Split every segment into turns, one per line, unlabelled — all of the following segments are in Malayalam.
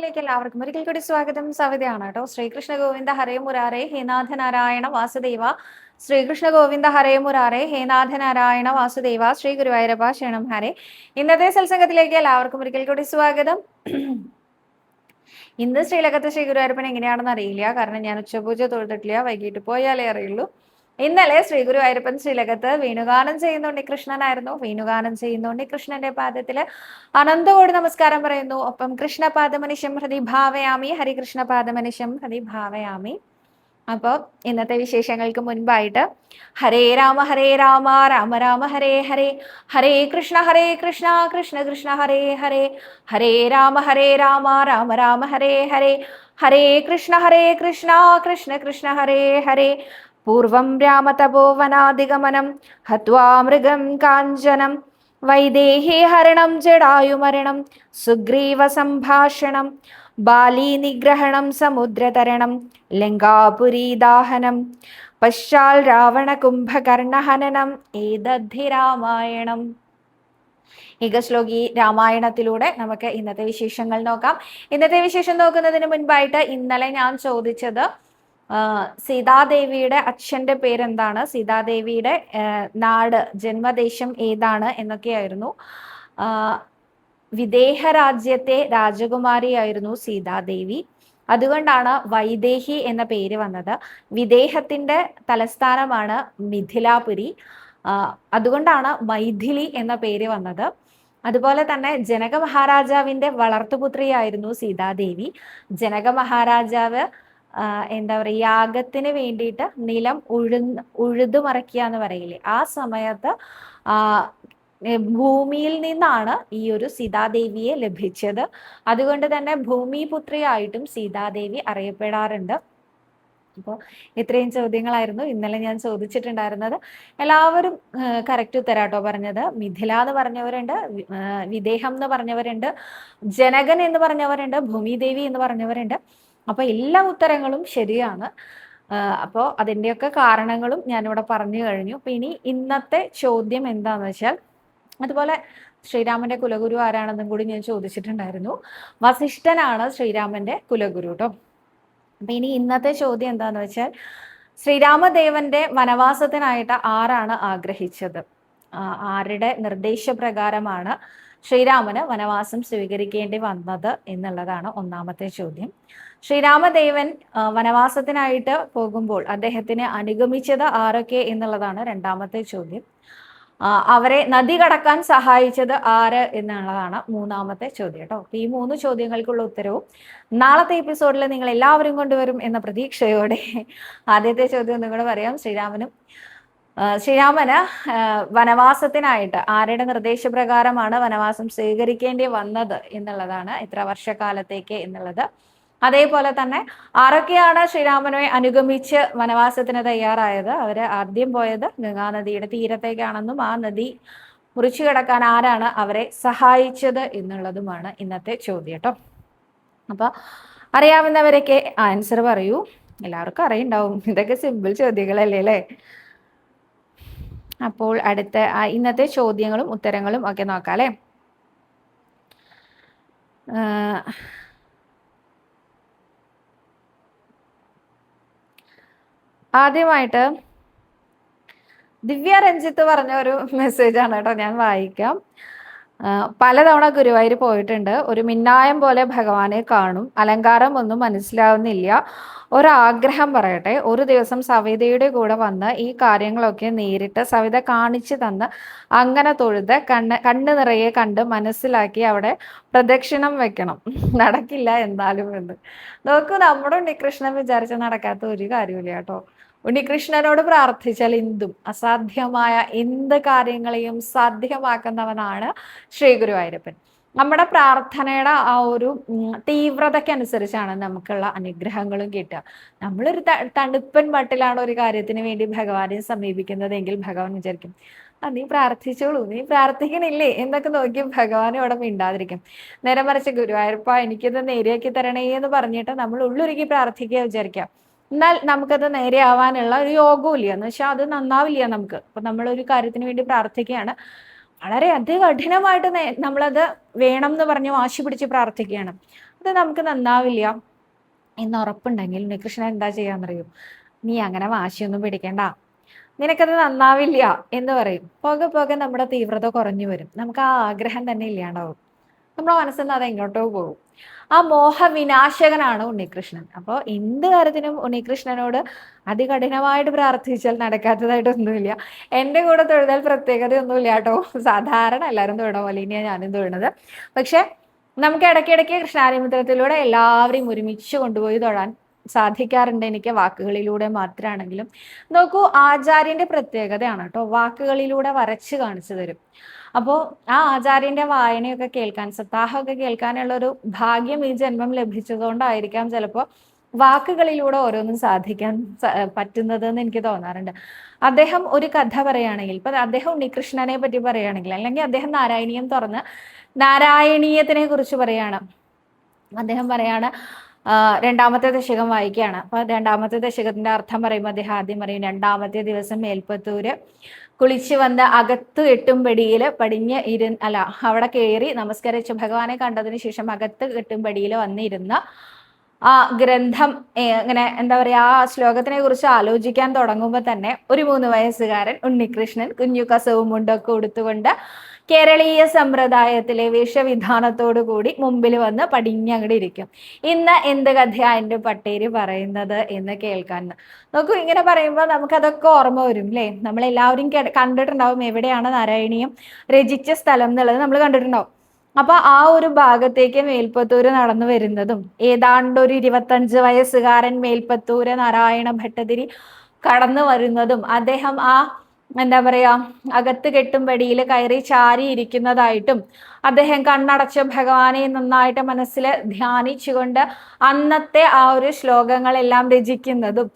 സെൽസംഗത്തിലേക്ക് എല്ലാവർക്കും ഒരിക്കൽ കൂടി സ്വാഗതം. സവിതയാണ് കേട്ടോ. ശ്രീകൃഷ്ണ ഗോവിന്ദ ഹരേ മുരാരേ ഹേനാഥ നാരായണ വാസുദേവ. ശ്രീകൃഷ്ണ ഗോവിന്ദ ഹരേ മുരാരേ ഹേനാഥ നാരായണ വാസുദേവ. ശ്രീ ഗുരുവായൂരപ്പ ശരണം ഹരേ. ഇന്നത്തെ സെൽസംഗത്തിലേക്ക് എല്ലാവർക്കും ഒരിക്കൽ കൂടി സ്വാഗതം. ഇന്ന് ശ്രീലകത്ത് ശ്രീ ഗുരുവായൂരപ്പൻ എങ്ങനെയാണെന്ന് അറിയില്ല, കാരണം ഞാൻ ഉച്ചപൂജ തൊഴുതിട്ടില്ല. വൈകിട്ട് പോയാലേ അറിയുള്ളൂ. ഇന്നലെ ശ്രീ ഗുരുവായൂരപ്പൻ ശ്രീലകത്ത് വേണുഗാനം ചെയ്യുന്ന കൃഷ്ണനായിരുന്നു. വേണുഗാനം ചെയ്യുന്ന കൃഷ്ണന്റെ പാദത്തില് അനന്തകോടി നമസ്കാരം പറയുന്നു. ഒപ്പം കൃഷ്ണപാദമനിശം ഹൃദി ഭാവയാമി, ഹരികൃഷ്ണപാദമനിശം ഹൃദി ഭാവയാമി. അപ്പോൾ ഇന്നത്തെ വിശേഷങ്ങൾക്ക് മുൻപായിട്ട് ഹരേ രാമ രാമ രാമ ഹരേ ഹരേ, ഹരേ കൃഷ്ണ കൃഷ്ണ കൃഷ്ണ ഹരേ ഹരേ, ഹരേ രാമ രാമ രാമ ഹരേ ഹരേ, ഹരേ കൃഷ്ണ കൃഷ്ണ കൃഷ്ണ ഹരേ ഹരേ. പൂർവം രാമതപോവനാദിഗമനം ഹത്വാ മൃഗം കാഞ്ചനം, വൈദേഹി ഹരണം ജടായുമരണം, സുഗ്രീവ സംഭാഷണം, ബാലി നിഗ്രഹണം സമുദ്രതരണം, ലങ്കാപുരീദാഹനം, പശ്ചാൽ രാവണ കുംഭകർണഹനനം, ഏതദ്ധി രാമായണം. ഏകശ്ലോകി രാമായണത്തിലൂടെ നമുക്ക് ഇന്നത്തെ വിശേഷങ്ങൾ നോക്കാം. ഇന്നത്തെ വിശേഷം നോക്കുന്നതിന് മുൻപായിട്ട് ഇന്നലെ ഞാൻ ചോദിച്ചത് സീതാദേവിയുടെ അച്ഛന്റെ പേരെന്താണ്, സീതാദേവിയുടെ നാട് ജന്മദേശം ഏതാണ് എന്നൊക്കെയായിരുന്നു. വിദേഹ രാജ്യത്തെ രാജകുമാരിയായിരുന്നു സീതാദേവി. അതുകൊണ്ടാണ് വൈദേഹി എന്ന പേര് വന്നത്. വിദേഹത്തിന്റെ തലസ്ഥാനമാണ് മിഥിലാപുരി. അതുകൊണ്ടാണ് മൈഥിലി എന്ന പേര് വന്നത്. അതുപോലെ തന്നെ ജനക മഹാരാജാവിന്റെ വളർത്തുപുത്രിയായിരുന്നു സീതാദേവി. ജനക മഹാരാജാവ് എന്താ പറയുക, യാഗത്തിന് വേണ്ടിയിട്ട് നിലം ഉഴുതുമറിക്കുക എന്ന് പറയില്ലേ, ആ സമയത്ത് ഭൂമിയിൽ നിന്നാണ് ഈ ഒരു സീതാദേവിയെ ലഭിച്ചത്. അതുകൊണ്ട് തന്നെ ഭൂമിപുത്രിയായിട്ടും സീതാദേവി അറിയപ്പെടാറുണ്ട്. അപ്പോൾ ഇത്രയും ചോദ്യങ്ങളായിരുന്നു ഇന്നലെ ഞാൻ ചോദിച്ചിട്ടുണ്ടായിരുന്നത്. എല്ലാവരും കറക്റ്റ് ഉത്തരാട്ടോ പറഞ്ഞത്. മിഥില എന്ന് പറഞ്ഞവരുണ്ട്, വിദേഹം എന്ന് പറഞ്ഞവരുണ്ട്, ജനകൻ എന്ന് പറഞ്ഞവരുണ്ട്, ഭൂമിദേവി എന്ന് പറഞ്ഞവരുണ്ട്. അപ്പൊ എല്ലാ ഉത്തരങ്ങളും ശരിയാണ്. അപ്പോൾ അതിൻ്റെയൊക്കെ കാരണങ്ങളും ഞാനിവിടെ പറഞ്ഞു കഴിഞ്ഞു. അപ്പൊ ഇനി ഇന്നത്തെ ചോദ്യം എന്താന്ന് വെച്ചാൽ, അതുപോലെ ശ്രീരാമന്റെ കുലഗുരു ആരാണെന്നും കൂടി ഞാൻ ചോദിച്ചിട്ടുണ്ടായിരുന്നു. വസിഷ്ഠനാണ് ശ്രീരാമന്റെ കുലഗുരു കേട്ടോ. അപ്പൊ ഇനി ഇന്നത്തെ ചോദ്യം എന്താന്ന് വെച്ചാൽ, ശ്രീരാമദേവന്റെ വനവാസത്തിനായിട്ട് ആരാണ് ആഗ്രഹിച്ചത്? ആരുടെ നിർദ്ദേശപ്രകാരമാണ് ശ്രീരാമന് വനവാസം സ്വീകരിക്കേണ്ടി വന്നത് എന്നുള്ളതാണ് ഒന്നാമത്തെ ചോദ്യം. ശ്രീരാമദേവൻ വനവാസത്തിനായിട്ട് പോകുമ്പോൾ അദ്ദേഹത്തിനെ അനുഗമിച്ചത് ആരൊക്കെ എന്നുള്ളതാണ് രണ്ടാമത്തെ ചോദ്യം. അവരെ നദി കടക്കാൻ സഹായിച്ചത് ആര് എന്നുള്ളതാണ് മൂന്നാമത്തെ ചോദ്യം കേട്ടോ. ഈ 3 ചോദ്യങ്ങൾക്കുള്ള ഉത്തരവും നാളത്തെ എപ്പിസോഡിൽ നിങ്ങൾ എല്ലാവരും കൊണ്ടുവരും എന്ന പ്രതീക്ഷയോടെ ആദ്യത്തെ ചോദ്യം നിങ്ങളോട് പറയാം. ശ്രീരാമന് വനവാസത്തിനായിട്ട് ആരുടെ നിർദ്ദേശപ്രകാരമാണ് വനവാസം സ്വീകരിക്കേണ്ടി വന്നത് എന്നുള്ളതാണ്, എത്ര വർഷക്കാലത്തേക്ക് എന്നുള്ളത്. അതേപോലെ തന്നെ ആരൊക്കെയാണ് ശ്രീരാമനെ അനുഗമിച്ച് വനവാസത്തിന് തയ്യാറായത്? അവര് ആദ്യം പോയത് ഗംഗാനദിയുടെ തീരത്തേക്കാണെന്നും ആ നദി മുറിച്ചു കിടക്കാൻ ആരാണ് അവരെ സഹായിച്ചത് എന്നുള്ളതുമാണ് ഇന്നത്തെ ചോദ്യം കേട്ടോ. അപ്പൊ അറിയാവുന്നവരൊക്കെ ആൻസർ പറയൂ. എല്ലാവർക്കും അറിയുണ്ടാവും, ഇതൊക്കെ സിമ്പിൾ ചോദ്യങ്ങളല്ലേ അല്ലേ? അപ്പോൾ അടുത്ത ഇന്നത്തെ ചോദ്യങ്ങളും ഉത്തരങ്ങളും ഒക്കെ നോക്കാം അല്ലേ. ആദ്യമായിട്ട് ദിവ്യ രഞ്ജിത്ത് പറഞ്ഞ ഒരു മെസ്സേജാണ് കേട്ടോ, ഞാൻ വായിക്കാം. പലതവണ ഗുരുവായൂർ പോയിട്ടുണ്ട്. ഒരു മിന്നായം പോലെ ഭഗവാനെ കാണും. അലങ്കാരം ഒന്നും മനസ്സിലാവുന്നില്ല. ഒരാഗ്രഹം പറയട്ടെ. ഒരു ദിവസം സവിതയുടെ കൂടെ വന്ന് ഈ കാര്യങ്ങളൊക്കെ നേരിട്ട് സവിത കാണിച്ചു തന്ന് അങ്ങനെ തൊഴുത് കണ്ണ് നിറയെ കണ്ട് മനസ്സിലാക്കി അവിടെ പ്രദക്ഷിണം വെക്കണം. നടക്കില്ല എന്തായാലും എന്ന്. നോക്കൂ, നമ്മുടെ ഉണ്ണികൃഷ്ണൻ വിചാരിച്ച നടക്കാത്ത ഒരു കാര്യമില്ല കേട്ടോ. ഉണ്ണികൃഷ്ണനോട് പ്രാർത്ഥിച്ചാൽ എന്തും, അസാധ്യമായ എന്ത് കാര്യങ്ങളെയും സാധ്യമാക്കുന്നവനാണ് ശ്രീ ഗുരുവായൂരപ്പൻ. നമ്മുടെ പ്രാർത്ഥനയുടെ ആ ഒരു തീവ്രതയ്ക്കനുസരിച്ചാണ് നമുക്കുള്ള അനുഗ്രഹങ്ങളും കിട്ടുക. നമ്മളൊരു തണുപ്പൻ മട്ടിലാണ് ഒരു കാര്യത്തിന് വേണ്ടി ഭഗവാനെ സമീപിക്കുന്നതെങ്കിൽ ഭഗവാൻ വിചാരിക്കും, നീ പ്രാർത്ഥിച്ചോളൂ, നീ പ്രാർത്ഥിക്കണില്ലേ എന്നൊക്കെ നോക്കി ഭഗവാൻ ഇവിടെ മിണ്ടാതിരിക്കും. നേരെ മറിച്ച് ഗുരുവായൂരപ്പ എനിക്കിത് നേരെയാക്കി തരണേ എന്ന് പറഞ്ഞിട്ട് നമ്മൾ ഉള്ളൊരുക്കി പ്രാർത്ഥിക്കുക വിചാരിക്കാം. എന്നാൽ നമുക്കത് നേരെ ആവാനുള്ള ഒരു യോഗവും ഇല്ല, എന്ന് വെച്ചാൽ അത് നന്നാവില്ല നമുക്ക്. അപ്പൊ നമ്മളൊരു കാര്യത്തിന് വേണ്ടി പ്രാർത്ഥിക്കുകയാണ്, വളരെ അതികഠിനമായിട്ട് നമ്മളത് വേണം എന്ന് പറഞ്ഞ് വാശി പിടിച്ച് പ്രാർത്ഥിക്കുകയാണ്. അത് നമുക്ക് നന്നാവില്ല എന്ന് ഉറപ്പുണ്ടെങ്കിൽ ഉണ്ണികൃഷ്ണൻ എന്താ ചെയ്യാന്നറിയോ? നീ അങ്ങനെ വാശിയൊന്നും പിടിക്കണ്ട, നിനക്കത് നന്നാവില്ല എന്ന് പറയും. പോകെ പോകെ നമ്മുടെ തീവ്രത കുറഞ്ഞു വരും. നമുക്ക് ആ ആഗ്രഹം തന്നെ ഇല്ലാണ്ടാവും. നമ്മുടെ മനസ്സിൽ നിന്ന് അത് എങ്ങോട്ടോ പോകും. ആ മോഹവിനാശകനാണ് ഉണ്ണികൃഷ്ണൻ. അപ്പോൾ എന്ത് കാര്യത്തിനും ഉണ്ണികൃഷ്ണനോട് അതികഠിനമായിട്ട് പ്രാർത്ഥിച്ചാൽ നടക്കാത്തതായിട്ടൊന്നുമില്ല. എൻ്റെ കൂടെ തൊഴുതാൽ പ്രത്യേകതയൊന്നുമില്ല കേട്ടോ. സാധാരണ എല്ലാവരും തൊഴണ പോലെ തന്നെയാണ് ഞാനും തൊഴുന്നത്. പക്ഷെ നമുക്ക് ഇടയ്ക്കിടയ്ക്ക് കൃഷ്ണാരിമിത്രത്തിലൂടെ എല്ലാവരെയും ഒരുമിച്ച് കൊണ്ടുപോയി തൊഴാൻ സാധിക്കാറുണ്ട് എനിക്ക്, വാക്കുകളിലൂടെ മാത്രമാണെങ്കിലും. നോക്കൂ, ആചാര്യന്റെ പ്രത്യേകതയാണ് കേട്ടോ, വാക്കുകളിലൂടെ വരച്ച് കാണിച്ചു തരും. അപ്പോൾ ആ ആചാര്യന്റെ വായനയൊക്കെ കേൾക്കാൻ, സപ്താഹമൊക്കെ കേൾക്കാനുള്ള ഒരു ഭാഗ്യം ഈ ജന്മം ലഭിച്ചതുകൊണ്ടായിരിക്കാം ചിലപ്പോൾ വാക്കുകളിലൂടെ ഓരോന്നും സാധിക്കാൻ പറ്റുന്നത് എന്ന് എനിക്ക് തോന്നാറുണ്ട്. അദ്ദേഹം ഒരു കഥ പറയുകയാണെങ്കിൽ, ഇപ്പൊ അദ്ദേഹം ഉണ്ണികൃഷ്ണനെ പറ്റി പറയുകയാണെങ്കിൽ, അല്ലെങ്കിൽ അദ്ദേഹം നാരായണീയം തുറന്ന് നാരായണീയത്തിനെ കുറിച്ച് പറയാണ്. അദ്ദേഹം പറയാണ്, രണ്ടാമത്തെ ദശകം വായിക്കുകയാണ്. അപ്പൊ രണ്ടാമത്തെ ദശകത്തിന്റെ അർത്ഥം പറയുമ്പോൾ അദ്ദേഹം ആദ്യം പറയും, രണ്ടാമത്തെ ദിവസം മേൽപ്പത്തൂര് കുളിച്ചു വന്ന് അകത്ത് കെട്ടുംപടിയിൽ പടിഞ്ഞ് അവിടെ കയറി നമസ്കരിച്ച് ഭഗവാനെ കണ്ടതിന് ശേഷം അകത്ത് കെട്ടുംപടിയിൽ വന്നിരുന്ന ആ ഗ്രന്ഥം ഇങ്ങനെ എന്താ പറയാ, ആ ശ്ലോകത്തിനെ കുറിച്ച് ആലോചിക്കാൻ തുടങ്ങുമ്പോൾ തന്നെ ഒരു 3 വയസ്സുകാരൻ ഉണ്ണികൃഷ്ണൻ കുഞ്ഞു കസവും മുണ്ടൊക്കെ ഉടുത്തുകൊണ്ട് കേരളീയ സമ്പ്രദായത്തിലെ വേഷവിധാനത്തോടു കൂടി മുമ്പിൽ വന്ന് പടിഞ്ഞങ്ങടെ ഇരിക്കും. ഇന്ന് എന്ത് കഥയാ എൻ്റെ പട്ടേര് പറയുന്നത് എന്ന് കേൾക്കാൻ. നോക്കൂ, ഇങ്ങനെ പറയുമ്പോൾ നമുക്കതൊക്കെ ഓർമ്മ വരും അല്ലേ? നമ്മളെല്ലാവരും കണ്ടിട്ടുണ്ടാവും എവിടെയാണ് നാരായണീയം രചിച്ച സ്ഥലം എന്നുള്ളത് നമ്മൾ കണ്ടിട്ടുണ്ടാവും. അപ്പൊ ആ ഒരു ഭാഗത്തേക്ക് മേൽപ്പത്തൂര് നടന്നു വരുന്നതും, ഏതാണ്ട് ഒരു 25 വയസ്സുകാരൻ മേൽപ്പത്തൂര് നാരായണ ഭട്ടതിരി കടന്നു വരുന്നതും, അദ്ദേഹം ആ എന്താ പറയാ അകത്ത് കെട്ടുംപടിയിൽ കയറി ചാരി ഇരിക്കുന്നതായിട്ടും, അദ്ദേഹം കണ്ണടച്ച് ഭഗവാനെ നന്നായിട്ട് മനസ്സിൽ ധ്യാനിച്ചുകൊണ്ട് അന്നത്തെ ആ ഒരു ശ്ലോകങ്ങളെല്ലാം രചിക്കുന്നതും,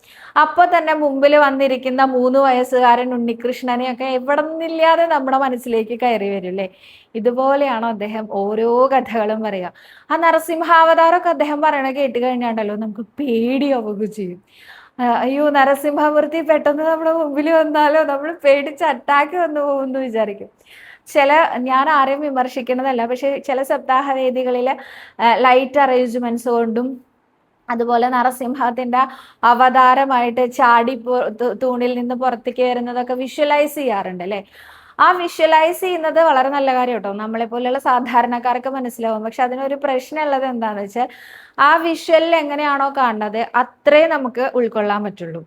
അപ്പൊ തന്നെ മുമ്പിൽ വന്നിരിക്കുന്ന 3 വയസ്സുകാരൻ ഉണ്ണികൃഷ്ണനെയൊക്കെ എവിടെ നിന്നില്ലാതെ നമ്മുടെ മനസ്സിലേക്ക് കയറി വരും അല്ലേ? ഇതുപോലെയാണോ അദ്ദേഹം ഓരോ കഥകളും പറയുക. ആ നരസിംഹാവതാരമൊക്കെ അദ്ദേഹം പറയണ കേട്ട് കഴിഞ്ഞാണ്ടല്ലോ നമുക്ക് പേടിയാവുകയും ചെയ്യും. അയ്യോ, നരസിംഹമൂർത്തി പെട്ടെന്ന് നമ്മുടെ മുമ്പിൽ വന്നാലോ, നമ്മൾ പേടിച്ച് അറ്റാക്ക് വന്നു പോകുമെന്ന് വിചാരിക്കും. ഞാൻ ആരെയും വിമർശിക്കുന്നതല്ല, പക്ഷെ ചില സപ്താഹവേദികളിൽ ലൈറ്റ് അറേഞ്ച്മെന്റ്സ് കൊണ്ടും അതുപോലെ നരസിംഹത്തിന്റെ അവതാരമായിട്ട് ചാടി തൂണിൽ നിന്ന് പുറത്തേക്ക് വരുന്നതൊക്കെ വിഷ്വലൈസ് ചെയ്യാറുണ്ട് അല്ലെ? ആ വിഷ്വലൈസ് ചെയ്യുന്നത് വളരെ നല്ല കാര്യം കേട്ടോ, നമ്മളെ പോലെയുള്ള സാധാരണക്കാർക്ക് മനസ്സിലാവും. പക്ഷെ അതിനൊരു പ്രശ്നമുള്ളത് എന്താണെന്ന് വെച്ചാൽ, ആ വിഷ്വലിൽ എങ്ങനെയാണോ കാണുന്നത് അത്രേ നമുക്ക് ഉൾക്കൊള്ളാൻ പറ്റുള്ളൂ.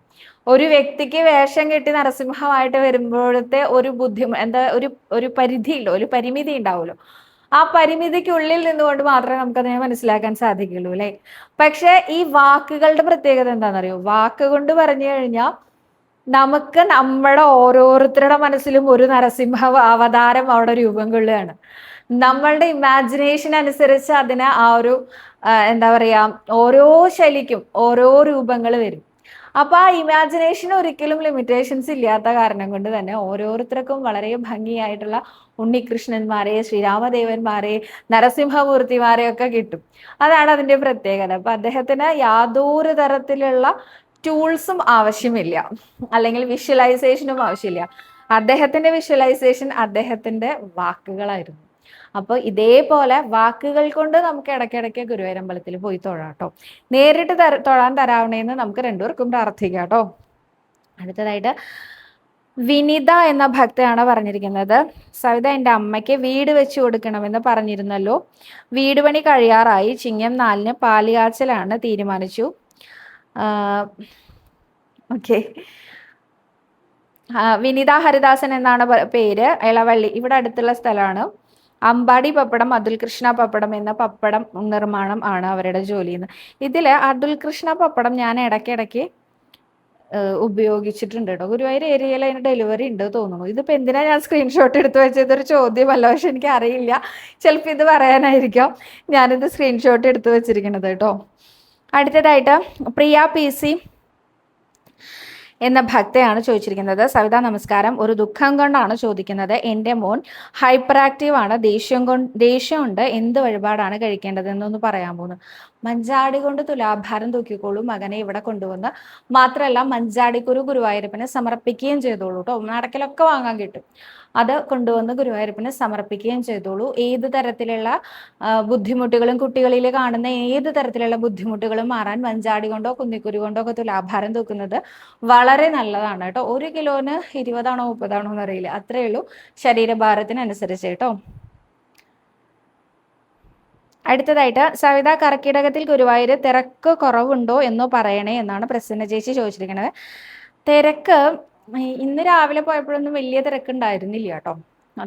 ഒരു വ്യക്തിക്ക് വേഷം കെട്ടി നരസിംഹമായിട്ട് വരുമ്പോഴത്തെ ഒരു ഒരു പരിധിയില്ലോ, ഒരു പരിമിതി ഉണ്ടാവുമല്ലോ. ആ പരിമിതിക്കുള്ളിൽ നിന്നുകൊണ്ട് മാത്രമേ നമുക്കതിനെ മനസ്സിലാക്കാൻ സാധിക്കുള്ളൂ അല്ലെ? പക്ഷെ ഈ വാക്കുകളുടെ പ്രത്യേകത എന്താണെന്നറിയോ? വാക്കുകൊണ്ട് പറഞ്ഞു കഴിഞ്ഞാൽ നമുക്ക് നമ്മുടെ ഓരോരുത്തരുടെ മനസ്സിലും ഒരു നരസിംഹ അവതാരം അവിടെ രൂപം കൊള്ളുകയാണ്. നമ്മളുടെ ഇമാജിനേഷൻ അനുസരിച്ച് അതിന് ആ ഒരു എന്താ പറയാ, ഓരോ ശൈലിക്കും ഓരോ രൂപങ്ങൾ വരും. അപ്പൊ ആ ഇമാജിനേഷൻ ഒരിക്കലും ലിമിറ്റേഷൻസ് ഇല്ലാത്ത കാരണം കൊണ്ട് തന്നെ ഓരോരുത്തർക്കും വളരെ ഭംഗിയായിട്ടുള്ള ഉണ്ണികൃഷ്ണന്മാരെ, ശ്രീരാമദേവന്മാരെ, നരസിംഹമൂർത്തിമാരെ ഒക്കെ കിട്ടും. അതാണ് അതിന്റെ പ്രത്യേകത. അപ്പൊ അദ്ദേഹത്തിന് യാതൊരു തരത്തിലുള്ള ടൂൾസും ആവശ്യമില്ല, അല്ലെങ്കിൽ വിഷ്വലൈസേഷനും ആവശ്യമില്ല. അദ്ദേഹത്തിന്റെ വിഷ്വലൈസേഷൻ അദ്ദേഹത്തിന്റെ വാക്കുകളായിരുന്നു. അപ്പോൾ ഇതേപോലെ വാക്കുകൾ കൊണ്ട് നമുക്ക് ഇടയ്ക്കിടയ്ക്ക് ഗുരുവായൂരമ്പലത്തിൽ പോയി തൊഴാട്ടോ. നേരിട്ട് തൊഴാൻ തരാവണേന്ന് നമുക്ക് രണ്ടുപേർക്കും പ്രാർത്ഥിക്കാം കേട്ടോ. അടുത്തതായിട്ട് വിനിത എന്ന ഭക്തയാണ് പറഞ്ഞിരിക്കുന്നത്. സവിത, എൻ്റെ അമ്മയ്ക്ക് വീട് വെച്ച് കൊടുക്കണമെന്ന് പറഞ്ഞിരുന്നല്ലോ, വീട് പണി കഴിയാറായി, ചിങ്ങം 4 പാലുകാച്ചലാണ് തീരുമാനിച്ചു. ഓക്കെ, വിനിത ഹരിദാസൻ എന്നാണ് പേര്. ഇളവള്ളി, ഇവിടെ അടുത്തുള്ള സ്ഥലമാണ്. അമ്പാടി പപ്പടം, അതുൽ കൃഷ്ണ പപ്പടം എന്ന പപ്പടം നിർമ്മാണം ആണ് അവരുടെ ജോലിന്ന്. ഇതിൽ അതുൽ കൃഷ്ണ പപ്പടം ഞാൻ ഇടയ്ക്കിടയ്ക്ക് ഉപയോഗിച്ചിട്ടുണ്ട് കേട്ടോ. ഗുരുവായൂർ ഏരിയയിൽ അതിന് ഡെലിവറി ഉണ്ട് തോന്നുന്നു. ഇതിപ്പോൾ എന്തിനാ ഞാൻ സ്ക്രീൻഷോട്ട് എടുത്ത് വെച്ചതൊരു ചോദ്യമല്ല, പക്ഷെ എനിക്ക് അറിയില്ല, ചിലപ്പോൾ ഇത് പറയാനായിരിക്കാം ഞാനിത് സ്ക്രീൻഷോട്ട് എടുത്ത് വെച്ചിരിക്കുന്നത് കേട്ടോ. അടുത്തതായിട്ട് പ്രിയ PC എന്ന ഭക്തയാണ് ചോദിച്ചിരിക്കുന്നത്. സവിത നമസ്കാരം, ഒരു ദുഃഖം കൊണ്ടാണ് ചോദിക്കുന്നത്. എൻ്റെ മോൻ ഹൈപ്പർ ആക്റ്റീവ് ആണ്, ദേഷ്യമുണ്ട്, എന്ത് വഴിപാടാണ് കഴിക്കേണ്ടത് എന്നൊന്ന് പറയാൻ പോകുന്നു. മഞ്ചാടി കൊണ്ട് തുലാഭാരം തൂക്കിക്കോളൂ മകനെ ഇവിടെ കൊണ്ടുവന്ന്, മാത്രമല്ല മഞ്ചാടിക്കുരു ഗുരുവായൂരപ്പന് സമർപ്പിക്കുകയും ചെയ്തോളൂ കേട്ടോ. നടക്കലൊക്കെ വാങ്ങാൻ കിട്ടും. അത് കൊണ്ടുവന്ന് ഗുരുവായൂരപ്പന് സമർപ്പിക്കുകയും ചെയ്തോളൂ. ഏത് തരത്തിലുള്ള ബുദ്ധിമുട്ടുകളും, കുട്ടികളിൽ കാണുന്ന ഏത് തരത്തിലുള്ള ബുദ്ധിമുട്ടുകളും മാറാൻ മഞ്ചാടി കൊണ്ടോ കുന്നിക്കുരു കൊണ്ടോ ഒക്കെ തുലാഭാരം തൂക്കുന്നത് വളരെ നല്ലതാണ് കേട്ടോ. 1 കിലോന് 20 30 എന്നറിയില്ല, അത്രയേ ഉള്ളൂ, ശരീരഭാരത്തിനനുസരിച്ച് കേട്ടോ. അടുത്തതായിട്ട് സവിത, കർക്കിടകത്തിൽ ഗുരുവായൂർ തിരക്ക് കുറവുണ്ടോ എന്ന് പറയണേ എന്നാണ് പ്രസന്ന ചേച്ചി ചോദിച്ചിരിക്കുന്നത്. തിരക്ക് ഇന്ന് രാവിലെ പോയപ്പോഴൊന്നും വലിയ തിരക്കുണ്ടായിരുന്നില്ല കേട്ടോ.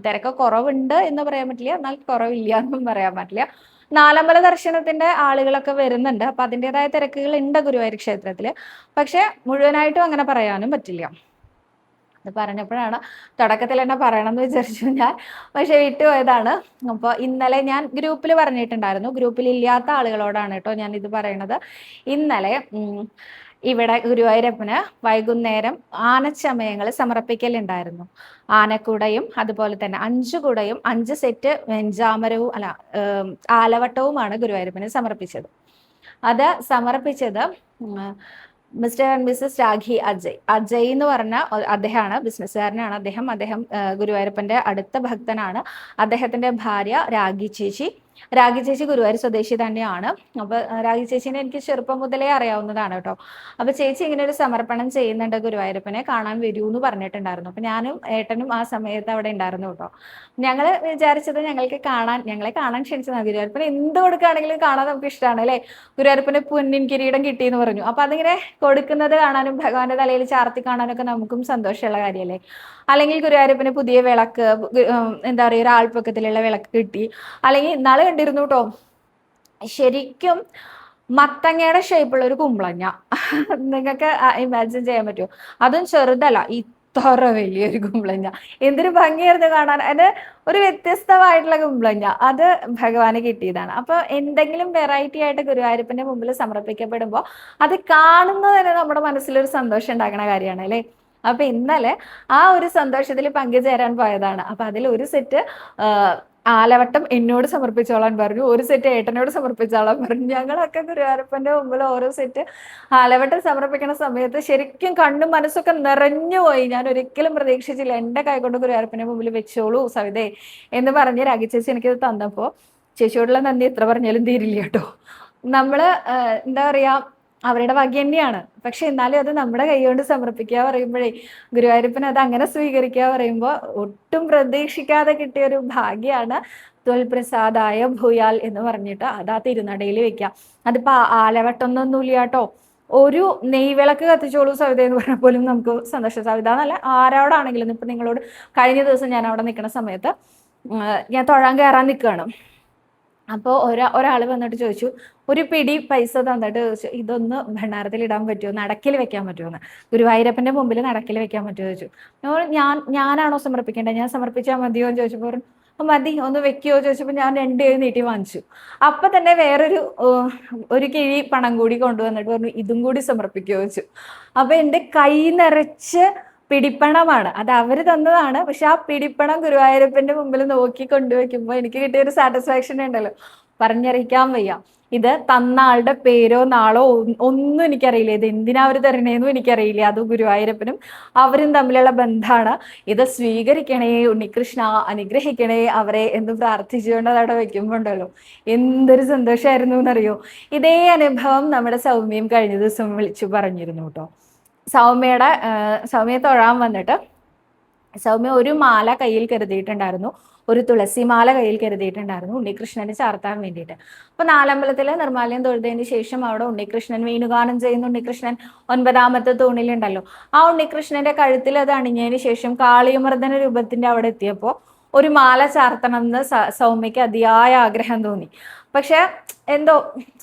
തിരക്ക് കുറവുണ്ട് എന്ന് പറയാൻ പറ്റില്ല, എന്നാൽ കുറവില്ല എന്നും പറയാൻ പറ്റില്ല. നാലമ്പല ദർശനത്തിന്റെ ആളുകളൊക്കെ വരുന്നുണ്ട്, അപ്പൊ അതിൻ്റെതായ തിരക്കുകൾ ഉണ്ട് ഗുരുവായൂർ ക്ഷേത്രത്തില്. പക്ഷെ മുഴുവനായിട്ടും അങ്ങനെ പറയാനും പറ്റില്ല. അത് പറഞ്ഞപ്പോഴാണ് തുടക്കത്തിൽ തന്നെ പറയണം എന്ന് വിചാരിച്ചു ഞാൻ, പക്ഷെ വിട്ടുപോയതാണ്. അപ്പോൾ ഇന്നലെ ഞാൻ ഗ്രൂപ്പിൽ പറഞ്ഞിട്ടുണ്ടായിരുന്നു, ഗ്രൂപ്പിൽ ഇല്ലാത്ത ആളുകളോടാണ് കേട്ടോ ഞാൻ ഇത് പറയണത്. ഇന്നലെ ഇവിടെ ഗുരുവായൂരപ്പന് വൈകുന്നേരം ആനച്ചമയങ്ങൾ സമർപ്പിക്കലുണ്ടായിരുന്നു. ആനക്കുടയും അതുപോലെ തന്നെ 5 കുടയും 5 സെറ്റ് വെഞ്ചാമരവും ആലവട്ടവുമാണ് ഗുരുവായൂരപ്പന് സമർപ്പിച്ചത്. അത് സമർപ്പിച്ചത് mister and missus Rakhi Ajay എന്ന് പറഞ്ഞ അദ്ദേഹമാണ്, ബിസിനസ്സുകാരനാണ് അദ്ദേഹം ഗുരുവായൂരപ്പന്റെ അടുത്ത ഭക്തനാണ്. അദ്ദേഹത്തിന്റെ ഭാര്യ രാഖി ചേച്ചി ഗുരുവായൂർ സ്വദേശി തന്നെയാണ്. അപ്പൊ രാഖി ചേച്ചിനെ എനിക്ക് ചെറുപ്പം മുതലേ അറിയാവുന്നതാണ് കേട്ടോ. അപ്പൊ ചേച്ചി ഇങ്ങനെ ഒരു സമർപ്പണം ചെയ്യുന്നുണ്ട്, ഗുരുവായൂരപ്പനെ കാണാൻ വരൂ എന്ന് പറഞ്ഞിട്ടുണ്ടായിരുന്നു. അപ്പൊ ഞാനും ഏട്ടനും ആ സമയത്ത് അവിടെ ഉണ്ടായിരുന്നു കേട്ടോ. ഞങ്ങള് വിചാരിച്ചത് ഞങ്ങളെ കാണാൻ ക്ഷണിച്ചതാണ്. ഗുരുവായൂരപ്പനെ എന്ത് കൊടുക്കുകയാണെങ്കിലും കാണാൻ നമുക്ക് ഇഷ്ടമാണ് അല്ലെ. ഗുരുവായൂരപ്പന് പൊന്നിൻ കിരീടം കിട്ടിയെന്ന് പറഞ്ഞു. അപ്പൊ അതിങ്ങനെ കൊടുക്കുന്നത് കാണാനും ഭഗവാന്റെ തലയിൽ ചാർത്തി കാണാനൊക്കെ നമുക്കും സന്തോഷമുള്ള കാര്യമല്ലേ. അല്ലെങ്കിൽ ഗുരുവായൂരപ്പന് പുതിയ വിളക്ക്, എന്താ പറയുക, ഒരു ആൾപ്പൊക്കത്തിലുള്ള വിളക്ക് കിട്ടി. അല്ലെങ്കിൽ ഇന്നാള് കണ്ടിരുന്നു കേട്ടോ, ശരിക്കും മത്തങ്ങയുടെ ഷേപ്പുള്ള ഒരു കുമ്പളങ്ങ. നിങ്ങൾക്ക് ഇമാജിൻ ചെയ്യാൻ പറ്റുമോ? അതും ചെറുതല്ല, ഇത്ര വലിയൊരു കുമ്പളങ്ങ. എന്തൊരു ഭംഗിയായിരുന്നു കാണാൻ. അത് ഒരു വ്യത്യസ്തമായിട്ടുള്ള കുമ്പളങ്ങ, അത് ഭഗവാന് കിട്ടിയതാണ്. അപ്പൊ എന്തെങ്കിലും വെറൈറ്റി ആയിട്ട് ഗുരുവായൂരപ്പന്റെ മുമ്പിൽ സമർപ്പിക്കപ്പെടുമ്പോൾ അത് കാണുന്നത് തന്നെ നമ്മുടെ മനസ്സിലൊരു സന്തോഷം ഉണ്ടാക്കുന്ന കാര്യമാണ് അല്ലെ. അപ്പൊ ഇന്നലെ ആ ഒരു സന്തോഷത്തിൽ പങ്കുചേരാൻ പോയതാണ്. അപ്പൊ അതിൽ ഒരു സെറ്റ് ആലവട്ടം എന്നോട് സമർപ്പിച്ചോളാൻ പറഞ്ഞു, ഒരു സെറ്റ് ഏട്ടനോട് സമർപ്പിച്ചോളാൻ പറഞ്ഞു. ഞങ്ങളൊക്കെ ഗുരുവായൂരപ്പന്റെ മുമ്പിൽ ഓരോ സെറ്റ് ആലവട്ടം സമർപ്പിക്കുന്ന സമയത്ത് ശരിക്കും കണ്ണും മനസ്സൊക്കെ നിറഞ്ഞുപോയി. ഞാൻ ഒരിക്കലും പ്രതീക്ഷിച്ചില്ല, എന്റെ കൈ കൊണ്ട് ഗുരുവായൂരപ്പന്റെ മുമ്പിൽ വെച്ചോളൂ സവിതേ എന്ന് പറഞ്ഞ് രാഖി ചേച്ചി എനിക്കത് തന്നപ്പോ ചേച്ചിയോടുള്ള നന്ദി എത്ര പറഞ്ഞാലും തീരില്ല കേട്ടോ. നമ്മള് എന്താ പറയാ, അവരുടെ ഭാഗ്യം തന്നെയാണ്. പക്ഷെ എന്നാലും അത് നമ്മുടെ കൈകൊണ്ട് സമർപ്പിക്കുക പറയുമ്പോഴേ, ഗുരുവായൂരപ്പൻ അത് അങ്ങനെ സ്വീകരിക്കുക പറയുമ്പോൾ ഒട്ടും പ്രതീക്ഷിക്കാതെ കിട്ടിയ ഒരു ഭാഗ്യമാണ്. ത്വൽപ്രസാദായ ഭൂയാൽ എന്ന് പറഞ്ഞിട്ട് അത് ആ തിരുനടയിൽ വെക്കാം. അതിപ്പോ ആലവട്ടൊന്നൊന്നുമില്ല കേട്ടോ. ഒരു നെയ്വിളക്ക് കത്തിച്ചോളൂ സവിത എന്ന് പറഞ്ഞാൽ പോലും നമുക്ക് സന്തോഷം. സവിത എന്നല്ല, ആരോടാണെങ്കിലും. ഇപ്പൊ നിങ്ങളോട് കഴിഞ്ഞ ദിവസം ഞാൻ അവിടെ നിൽക്കുന്ന സമയത്ത് ഞാൻ തൊഴാൻ കയറാൻ നിൽക്കുകയാണ്. അപ്പോൾ ഒരാൾ വന്നിട്ട് ചോദിച്ചു, ഒരു പിടി പൈസ തന്നിട്ട് ചോദിച്ചു, ഇതൊന്ന് ഭണ്ഡാരത്തിൽ ഇടാൻ പറ്റുമോ, നടക്കിൽ വെക്കാൻ പറ്റുമോ എന്ന്, ഗുരുവായൂരപ്പന്റെ മുമ്പിൽ നടക്കിൽ വെക്കാൻ പറ്റുമോ ചോദിച്ചു. ഞാനാണോ സമർപ്പിക്കേണ്ടത്, ഞാൻ സമർപ്പിച്ചാൽ മതിയോ എന്ന് ചോദിച്ചപ്പോൾ മതി, ഒന്ന് വെക്കുമോ ചോദിച്ചപ്പോൾ ഞാൻ 2 കൈ നീട്ടി വാങ്ങിച്ചു. അപ്പൊ തന്നെ വേറൊരു ഒരു കിഴി പണം കൂടി കൊണ്ടുവന്നിട്ട് പറഞ്ഞു, ഇതും കൂടി സമർപ്പിക്കുമോ ചോദിച്ചു. അപ്പൊ എൻ്റെ കൈ നിറച്ച് പിടിപ്പണമാണ്, അത് അവര് തന്നതാണ്. പക്ഷെ ആ പിടിപ്പണം ഗുരുവായൂരപ്പന്റെ മുമ്പിൽ നോക്കി കൊണ്ടുവയ്ക്കുമ്പോൾ എനിക്ക് കിട്ടിയ ഒരു സാറ്റിസ്ഫാക്ഷൻ ഉണ്ടല്ലോ, പറഞ്ഞറിയിക്കാൻ വയ്യ. ഇത് തന്ന ആളുടെ പേരോ നാളോ ഒന്നും എനിക്കറിയില്ല, ഇത് എന്തിനാ അവർ തരണേന്നും എനിക്കറിയില്ല. അത് ഗുരുവായൂരപ്പനും അവരും തമ്മിലുള്ള ബന്ധമാണ്. ഇത് സ്വീകരിക്കണേ ഉണ്ണികൃഷ്ണ, അനുഗ്രഹിക്കണേ അവരെ എന്ന് പ്രാർത്ഥിച്ചുകൊണ്ട് അതവിടെ വെക്കുമ്പോണ്ടല്ലോ എന്തൊരു സന്തോഷമായിരുന്നു എന്നറിയോ. ഇതേ അനുഭവം നമ്മുടെ സൗമ്യയും കഴിഞ്ഞ ദിവസം വിളിച്ചു പറഞ്ഞിരുന്നു കേട്ടോ. സൗമ്യയെ തൊഴാൻ വന്നിട്ട് സൗമ്യ ഒരു മാല കയ്യിൽ കരുതിയിട്ടുണ്ടായിരുന്നു, ഒരു തുളസി മാല കയ്യിൽ കരുതിയിട്ടുണ്ടായിരുന്നു ഉണ്ണികൃഷ്ണന് ചാർത്താൻ വേണ്ടിയിട്ട്. അപ്പൊ നാലമ്പലത്തിലെ നിർമ്മാല്യം തൊഴുതതിന് ശേഷം അവിടെ ഉണ്ണികൃഷ്ണൻ വീണുഗാനം ചെയ്യുന്ന ഉണ്ണികൃഷ്ണൻ 9ാമത്തെ തൂണിലുണ്ടല്ലോ, ആ ഉണ്ണികൃഷ്ണന്റെ കഴുത്തിൽ അത് അണിഞ്ഞതിന് ശേഷം കാളിയമർദ്ദന രൂപത്തിന്റെ അവിടെ എത്തിയപ്പോൾ ഒരു മാല ചാർത്തണം എന്ന് സൗമ്യക്ക് അതിയായ ആഗ്രഹം തോന്നി. പക്ഷെ എന്തോ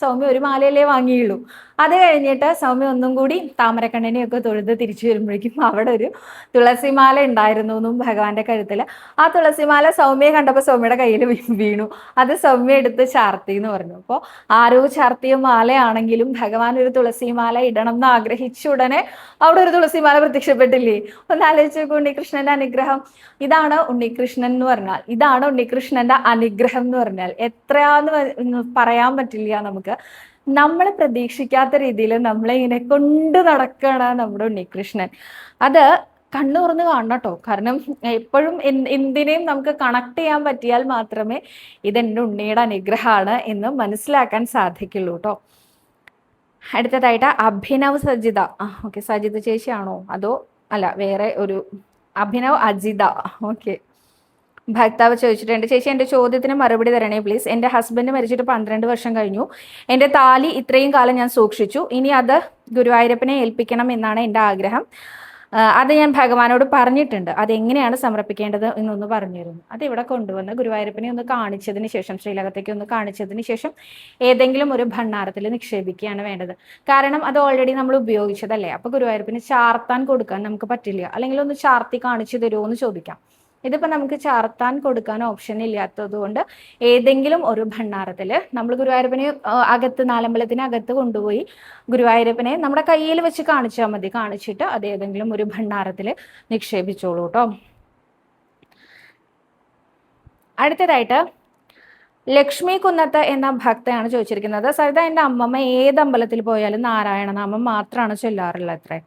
സൗമ്യ ഒരു മാലയല്ലേ വാങ്ങിയുള്ളൂ. അത് കഴിഞ്ഞിട്ട് സൗമ്യ ഒന്നും കൂടി താമരക്കണ്ണനെയൊക്കെ തൊഴുത് തിരിച്ചു വരുമ്പോഴേക്കും അവിടെ ഒരു തുളസിമാല ഉണ്ടായിരുന്നു എന്നും ഭഗവാന്റെ കഴുത്തിൽ. ആ തുളസിമാല സൗമ്യയെ കണ്ടപ്പോൾ സൗമ്യയുടെ കയ്യിൽ വീണു. അത് സൗമ്യ എടുത്ത് ചാർത്തി എന്ന് പറഞ്ഞു. അപ്പോൾ ആരോ ചാർത്തിയ മാലയാണെങ്കിലും ഭഗവാൻ ഒരു തുളസിമാല ഇടണം എന്ന് ആഗ്രഹിച്ച ഉടനെ അവിടെ ഒരു തുളസിമാല പ്രത്യക്ഷപ്പെട്ടില്ലേ. ഒന്ന് ആലോചിച്ച് നോക്കൂ, ഉണ്ണികൃഷ്ണന്റെ അനുഗ്രഹം. ഇതാണ് ഉണ്ണികൃഷ്ണൻ എന്ന് പറഞ്ഞാൽ, ഇതാണ് ഉണ്ണികൃഷ്ണന്റെ അനുഗ്രഹം എന്ന് പറഞ്ഞാൽ എത്രയാന്ന് പറയാൻ പറ്റില്ല നമുക്ക്. നമ്മൾ പ്രതീക്ഷിക്കാത്ത രീതിയിൽ നമ്മളെ ഇങ്ങനെ കൊണ്ടു നടക്കുകയാണ് നമ്മുടെ ഉണ്ണികൃഷ്ണൻ. അത് കണ്ണു തുറന്ന് കാണണം കേട്ടോ. കാരണം എപ്പോഴും എന്തിനേയും നമുക്ക് കണക്ട് ചെയ്യാൻ പറ്റിയാൽ മാത്രമേ ഇതെൻ്റെ ഉണ്ണിയുടെ അനുഗ്രഹമാണ് എന്ന് മനസ്സിലാക്കാൻ സാധിക്കുള്ളൂ കേട്ടോ. അടുത്തതായിട്ട് അഭിനവ് സജിത. ഓക്കെ, സജിത ചേച്ചിയാണോ അതോ അല്ല വേറെ ഒരു അഭിനവ് അജിത. ഓക്കെ, ഭക്താവ് ചോദിച്ചിട്ടുണ്ട്, ചേച്ചി എൻ്റെ ചോദ്യത്തിന് മറുപടി തരണേ പ്ലീസ്. എൻ്റെ ഹസ്ബൻഡ് മരിച്ചിട്ട് 12 വർഷം കഴിഞ്ഞു. എൻ്റെ താലി ഇത്രയും കാലം ഞാൻ സൂക്ഷിച്ചു. ഇനി അത് ഗുരുവായൂരപ്പനെ ഏൽപ്പിക്കണം എന്നാണ് എൻ്റെ ആഗ്രഹം. അത് ഞാൻ ഭഗവാനോട് പറഞ്ഞിട്ടുണ്ട്. അതെങ്ങനെയാണ് സമർപ്പിക്കേണ്ടത് എന്നൊന്ന് പറഞ്ഞു തരുന്നു. അത് ഇവിടെ കൊണ്ടുവന്ന് ഗുരുവായൂരപ്പനെ ഒന്ന് കാണിച്ചതിന് ശേഷം, ശ്രീലകത്തേക്ക് ഒന്ന് കാണിച്ചതിന് ശേഷം ഏതെങ്കിലും ഒരു ഭണ്ഡാരത്തിൽ നിക്ഷേപിക്കുകയാണ് വേണ്ടത്. കാരണം അത് ഓൾറെഡി നമ്മൾ ഉപയോഗിച്ചതല്ലേ. അപ്പോൾ ഗുരുവായൂരപ്പന് ചാർത്താൻ കൊടുക്കാൻ നമുക്ക് പറ്റില്ല. അല്ലെങ്കിൽ ഒന്ന് ചാർത്തി കാണിച്ചു തരുമോ എന്ന് ചോദിക്കാം. ഇതിപ്പോൾ നമുക്ക് ചാർത്താൻ കൊടുക്കാൻ ഓപ്ഷൻ ഇല്ലാത്തത് കൊണ്ട് ഏതെങ്കിലും ഒരു ഭണ്ഡാരത്തിൽ നമ്മൾ ഗുരുവായൂരപ്പനെ അകത്ത്, നാലമ്പലത്തിന് അകത്ത് കൊണ്ടുപോയി ഗുരുവായൂരപ്പനെ നമ്മുടെ കയ്യിൽ വെച്ച് കാണിച്ചാൽ മതി. കാണിച്ചിട്ട് അത് ഏതെങ്കിലും ഒരു ഭണ്ഡാരത്തിൽ നിക്ഷേപിച്ചോളൂ കേട്ടോ. അടുത്തതായിട്ട് ലക്ഷ്മി കുന്നത്ത് എന്ന ഭക്തയാണ് ചോദിച്ചിരിക്കുന്നത്, സവിത എൻ്റെ അമ്മമ്മ ഏത് അമ്പലത്തിൽ പോയാലും നാരായണ നാമം മാത്രമാണ് ചൊല്ലാറുള്ളത് അത്രേ.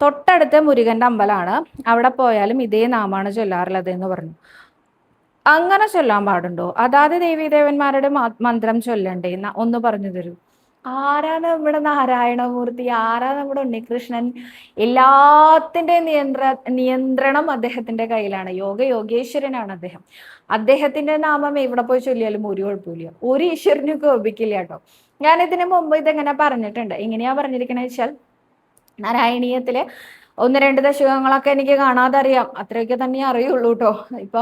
തൊട്ടടുത്ത് മുരുകൻ്റെ അമ്പലമാണ്, അവിടെ പോയാലും ഇതേ നാമാണ് ചൊല്ലാറുള്ളത് എന്ന് പറഞ്ഞു. അങ്ങനെ ചൊല്ലാൻ പാടുണ്ടോ? അതാത് ദേവീദേവന്മാരുടെ മന്ത്രം ചൊല്ലണ്ടേ? ഒന്ന് പറഞ്ഞു തരൂ. ആരാണ് നമ്മുടെ നാരായണമൂർത്തി? ആരാ നമ്മുടെ ഉണ്ണികൃഷ്ണൻ? എല്ലാത്തിൻ്റെയും നിയന്ത്രണം അദ്ദേഹത്തിന്റെ കയ്യിലാണ്. യോഗേശ്വരനാണ് അദ്ദേഹം. അദ്ദേഹത്തിന്റെ നാമം എവിടെ പോയി ചൊല്ലിയാലും ഒരു കുഴപ്പമില്ല, ഒരു ഈശ്വരനും കോപിക്കില്ല കേട്ടോ. ഞാൻ ഇതിനു മുമ്പ് ഇതെങ്ങനെ പറഞ്ഞിട്ടുണ്ട്. എങ്ങനെയാ പറഞ്ഞിരിക്കണേ വെച്ചാൽ, നാരായണീയത്തില് 1-2 ദശകങ്ങളൊക്കെ എനിക്ക് കാണാതെ അറിയാം. അത്രയൊക്കെ തന്നെ അറിയുള്ളൂ കേട്ടോ. ഇപ്പൊ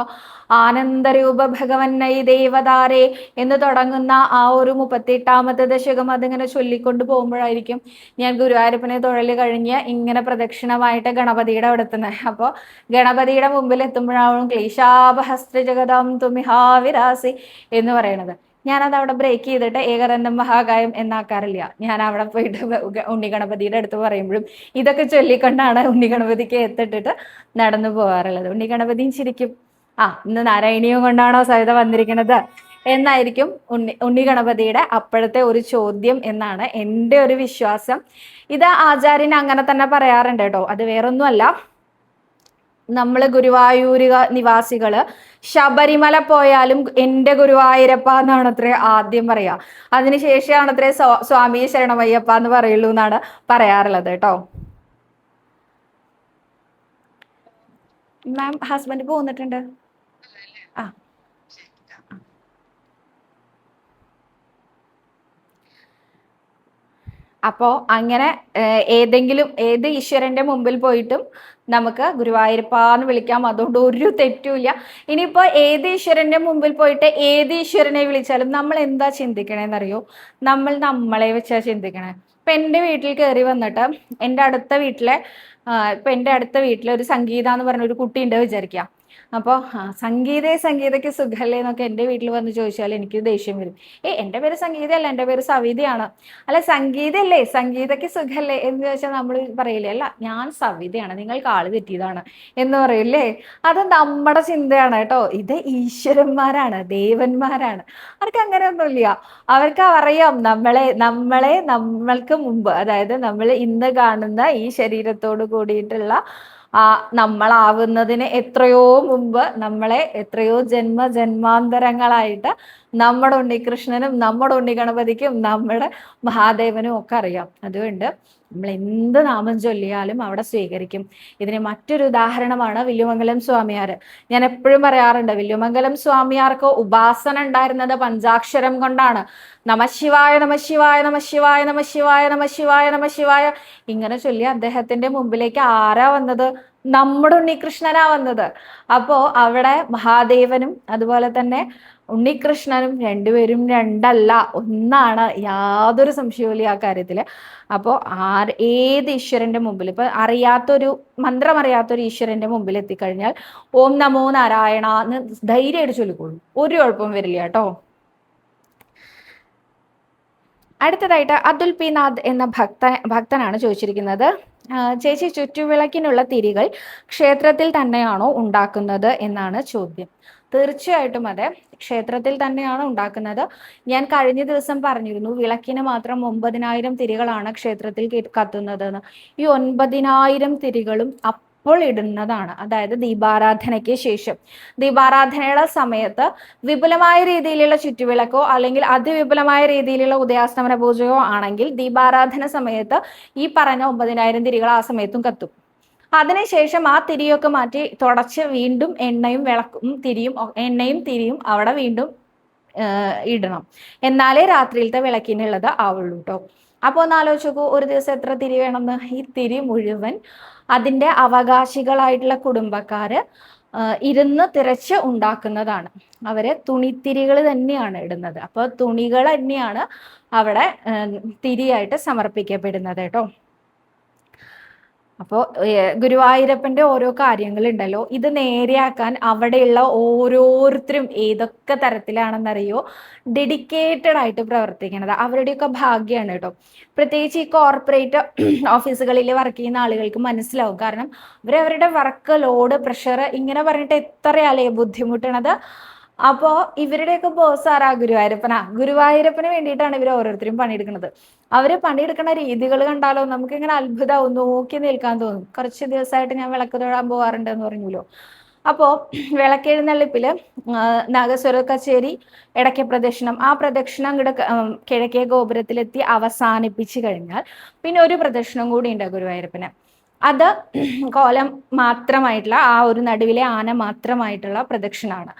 ആനന്ദരൂപ ഭഗവന്നൈ ദേവതാരേ എന്ന് തുടങ്ങുന്ന ആ ഒരു 38ാമത്തെ ദശകം അതിങ്ങനെ ചൊല്ലിക്കൊണ്ട് പോകുമ്പോഴായിരിക്കും ഞാൻ ഗുരുവായൂരപ്പനെ തൊഴല് കഴിഞ്ഞ് ഇങ്ങനെ പ്രദക്ഷിണമായിട്ട് ഗണപതിയുടെ അവിടെ എത്തുന്നത്. അപ്പോൾ ഗണപതിയുടെ മുമ്പിൽ എത്തുമ്പോഴാവും ക്ലേശാപഹസ്ത്ര ജഗതം തുമിഹാവിരാസി എന്ന് പറയണത്. ഞാനത് അവിടെ ബ്രേക്ക് ചെയ്തിട്ട് ഏകദന്തം മഹാകായം എന്നാക്കാറില്ല. ഞാൻ അവിടെ പോയിട്ട് ഉണ്ണിഗണപതിയുടെ അടുത്ത് പറയുമ്പോഴും ഇതൊക്കെ ചൊല്ലിക്കൊണ്ടാണ് ഉണ്ണിഗണപതിക്ക് എത്തിട്ടിട്ട് നടന്നു പോകാറുള്ളത്. ഉണ്ണിഗണപതിയും ശരിക്കും ഇന്ന് നാരായണീയം കൊണ്ടാണോ സവിത വന്നിരിക്കുന്നത് എന്നായിരിക്കും ഉണ്ണിഗണപതിയുടെ അപ്പോഴത്തെ ഒരു ചോദ്യം എന്നാണ് എൻ്റെ ഒരു വിശ്വാസം. ഇത് ആചാര്യൻ അങ്ങനെ തന്നെ പറയാറുണ്ട് കേട്ടോ. അത് വേറൊന്നുമല്ല, നമ്മൾ ഗുരുവായൂർ നിവാസികള് ശബരിമല പോയാലും എൻ്റെ ഗുരുവായൂരപ്പ എന്നാണ് അത്രേ ആദ്യം പറയാ. അതിനുശേഷമാണ് അത്രേ സ്വാമി ശരണമയ്യപ്പ എന്ന് പറയുള്ളൂ എന്നാണ് പറയാറുള്ളത് കേട്ടോ. മാം ഹസ്ബൻഡ് പോന്നിട്ടുണ്ട്. അപ്പോൾ അങ്ങനെ ഏത് ഈശ്വരന്റെ മുമ്പിൽ പോയിട്ടും നമുക്ക് ഗുരുവായൂരപ്പാന്ന് വിളിക്കാം. അതുകൊണ്ട് ഒരു തെറ്റുമില്ല. ഇനിയിപ്പോൾ ഏത് ഈശ്വരന്റെ മുമ്പിൽ പോയിട്ട് ഏത് ഈശ്വരനെ വിളിച്ചാലും നമ്മൾ എന്താ ചിന്തിക്കണേന്നറിയോ? നമ്മൾ നമ്മളെ വെച്ചാ ചിന്തിക്കണേ. ഇപ്പം എൻ്റെ വീട്ടിൽ കയറി വന്നിട്ട് എൻ്റെ അടുത്ത വീട്ടിലെ ഒരു സംഗീത എന്ന് പറഞ്ഞ ഒരു കുട്ടി ഉണ്ട് വിചാരിക്കുക. അപ്പോൾ സംഗീതയ്ക്ക് സുഖല്ലേ എന്നൊക്കെ എൻ്റെ വീട്ടിൽ വന്ന് ചോദിച്ചാൽ എനിക്ക് ദേഷ്യം വരും. എൻ്റെ പേര് സംഗീതയല്ല, എൻ്റെ പേര് സവിതയാണ്. അല്ല സംഗീതയല്ലേ, സംഗീതയ്ക്ക് സുഖല്ലേ എന്ന് ചോദിച്ചാൽ നമ്മൾ പറയില്ലേ, അല്ല ഞാൻ സവിതയാണ്, നിങ്ങൾക്ക് ആള് തെറ്റിയതാണ് എന്ന് പറയില്ലേ. അത് നമ്മുടെ ചിന്തയാണ് കേട്ടോ. ഇത് ഈശ്വരന്മാരാണ്, ദേവന്മാരാണ്. അവർക്ക് അങ്ങനെയൊന്നുമില്ല. അവർക്ക് അറിയാം നമ്മൾക്ക് മുമ്പ്, അതായത് നമ്മൾ ഇന്ന് കാണുന്ന ഈ ശരീരത്തോട് കൂടിയിട്ടുള്ള നമ്മളാവുന്നതിന് എത്രയോ മുമ്പ്, നമ്മളെ എത്രയോ ജന്മാന്തരങ്ങളായിട്ട് നമ്മുടെ ഉണ്ണികൃഷ്ണനും നമ്മുടെ ഉണ്ണിഗണപതിക്കും നമ്മുടെ മഹാദേവനും ഒക്കെ അറിയാം. അതുകൊണ്ട് നമ്മൾ എന്ത് നാമം ചൊല്ലിയാലും അവിടെ സ്വീകരിക്കും. ഇതിന് മറ്റൊരു ഉദാഹരണമാണ് വില്ലുമംഗലം സ്വാമിയാർ. ഞാൻ എപ്പോഴും പറയാറുണ്ട്, വില്ലുമംഗലം സ്വാമിയാർക്ക് ഉപാസന ഉണ്ടായിരുന്നത് പഞ്ചാക്ഷരം കൊണ്ടാണ്. നമശിവായ നമശിവായ നമശിവായ നമശിവായ നമശിവായ നമശിവായ ഇങ്ങനെ ചൊല്ലി അദ്ദേഹത്തിന്റെ മുമ്പിലേക്ക് ആരാ വന്നത്? നമ്മുടെ ഉണ്ണികൃഷ്ണനാ വന്നത്. അപ്പോ അവിടെ മഹാദേവനും അതുപോലെ തന്നെ ഉണ്ണികൃഷ്ണനും രണ്ടുപേരും രണ്ടല്ല, ഒന്നാണ്. യാതൊരു സംശയവുമില്ല ആ കാര്യത്തില്. അപ്പോൾ ഏത് ഈശ്വരന്റെ മുമ്പിൽ, ഇപ്പൊ മന്ത്രം അറിയാത്തൊരു ഈശ്വരന്റെ മുമ്പിൽ എത്തിക്കഴിഞ്ഞാൽ ഓം നമോ നാരായണ എന്ന് ധൈര്യമായിട്ട് ചൊല്ലിക്കോളൂ, ഒരു കുഴപ്പവും വരില്ല കേട്ടോ. അടുത്തതായിട്ട് അതുൽ പി നാഥ് എന്ന ഭക്തനാണ് ചോദിച്ചിരിക്കുന്നത്, ചേച്ചി ചുറ്റുവിളക്കിനുള്ള തിരികൾ ക്ഷേത്രത്തിൽ തന്നെയാണോ ഉണ്ടാക്കുന്നത് എന്നാണ് ചോദ്യം. തീർച്ചയായിട്ടും അതെ, ക്ഷേത്രത്തിൽ തന്നെയാണ് ഉണ്ടാക്കുന്നത്. ഞാൻ കഴിഞ്ഞ ദിവസം പറഞ്ഞിരുന്നു വിളക്കിന് മാത്രം 9,000 തിരികളാണ് ക്ഷേത്രത്തിൽ കത്തുന്നതെന്ന്. ഈ 9,000 തിരികളും അപ്പോൾ ഇടുന്നതാണ്. അതായത് ദീപാരാധനയ്ക്ക് ശേഷം, ദീപാരാധനയുടെ സമയത്ത് വിപുലമായ രീതിയിലുള്ള ചുറ്റുവിളക്കോ അല്ലെങ്കിൽ അതിവിപുലമായ രീതിയിലുള്ള ഉദയാസ്തമന പൂജയോ ആണെങ്കിൽ ദീപാരാധന സമയത്ത് ഈ പറഞ്ഞ 9,000 തിരികൾ ആ സമയത്തും കത്തും. അതിനുശേഷം ആ തിരിയൊക്കെ മാറ്റി തുടച്ച് വീണ്ടും എണ്ണയും വിളക്കും തിരിയും എണ്ണയും തിരിയും അവിടെ വീണ്ടും ഇടണം. എന്നാലേ രാത്രിയിലത്തെ വിളക്കിനുള്ളത് ആവുള്ളൂ കേട്ടോ. അപ്പോൾ ഒന്ന് ആലോചിച്ച് നോക്കൂ, ഒരു ദിവസം എത്ര തിരി വേണമെന്ന്. ഈ തിരി മുഴുവൻ അതിൻ്റെ അവകാശികളായിട്ടുള്ള കുടുംബക്കാര് ഇരുന്ന് തിരച്ച് ഉണ്ടാക്കുന്നതാണ്. അവര് തുണിത്തിരികൾ തന്നെയാണ് ഇടുന്നത്. അപ്പോൾ തുണികൾ തന്നെയാണ് അവിടെ തിരിയായിട്ട് സമർപ്പിക്കപ്പെടുന്നത് കേട്ടോ. അപ്പോൾ ഗുരുവായൂരപ്പന്റെ ഓരോ കാര്യങ്ങളുണ്ടല്ലോ, ഇത് നേരെയാക്കാൻ അവിടെയുള്ള ഓരോരുത്തരും ഏതൊക്കെ തരത്തിലാണെന്നറിയോ ഡെഡിക്കേറ്റഡ് ആയിട്ട് പ്രവർത്തിക്കുന്നത്. അവരുടെയൊക്കെ ഭാഗ്യമാണ് കേട്ടോ. പ്രത്യേകിച്ച് ഈ കോർപ്പറേറ്റ് ഓഫീസുകളിൽ വർക്ക് ചെയ്യുന്ന ആളുകൾക്ക് മനസ്സിലാവും. കാരണം അവരവരുടെ വർക്ക് ലോഡ്, പ്രഷർ ഇങ്ങനെ പറഞ്ഞിട്ട് എത്രയാലേ ബുദ്ധിമുട്ടണത്. അപ്പോൾ ഇവരുടെയൊക്കെ ബോസ് ആരാ? ഗുരുവായൂരപ്പന് വേണ്ടിയിട്ടാണ് ഇവർ ഓരോരുത്തരും പണിയെടുക്കുന്നത്. അവര് പണിയെടുക്കുന്ന രീതികൾ കണ്ടാലോ നമുക്കിങ്ങനെ അത്ഭുതമാവും, നോക്കി നിൽക്കാൻ തോന്നും. കുറച്ച് ദിവസമായിട്ട് ഞാൻ വിളക്ക് തൊഴാൻ പോകാറുണ്ട് എന്ന് പറഞ്ഞല്ലോ. അപ്പോൾ വിളക്കെഴുന്നള്ളിപ്പില് നാഗസ്വര കച്ചേരി, ഇടയ്ക്ക് പ്രദക്ഷിണം, ആ പ്രദക്ഷിണം അങ്ങോട്ട് കിഴക്കേ ഗോപുരത്തിലെത്തി അവസാനിപ്പിച്ചു കഴിഞ്ഞാൽ പിന്നെ ഒരു പ്രദക്ഷിണം കൂടി ഉണ്ട് ഗുരുവായൂരപ്പന്. അത് കോലം മാത്രമായിട്ടുള്ള ആ ഒരു നടുവിലെ ആന മാത്രമായിട്ടുള്ള പ്രദക്ഷിണാണ്.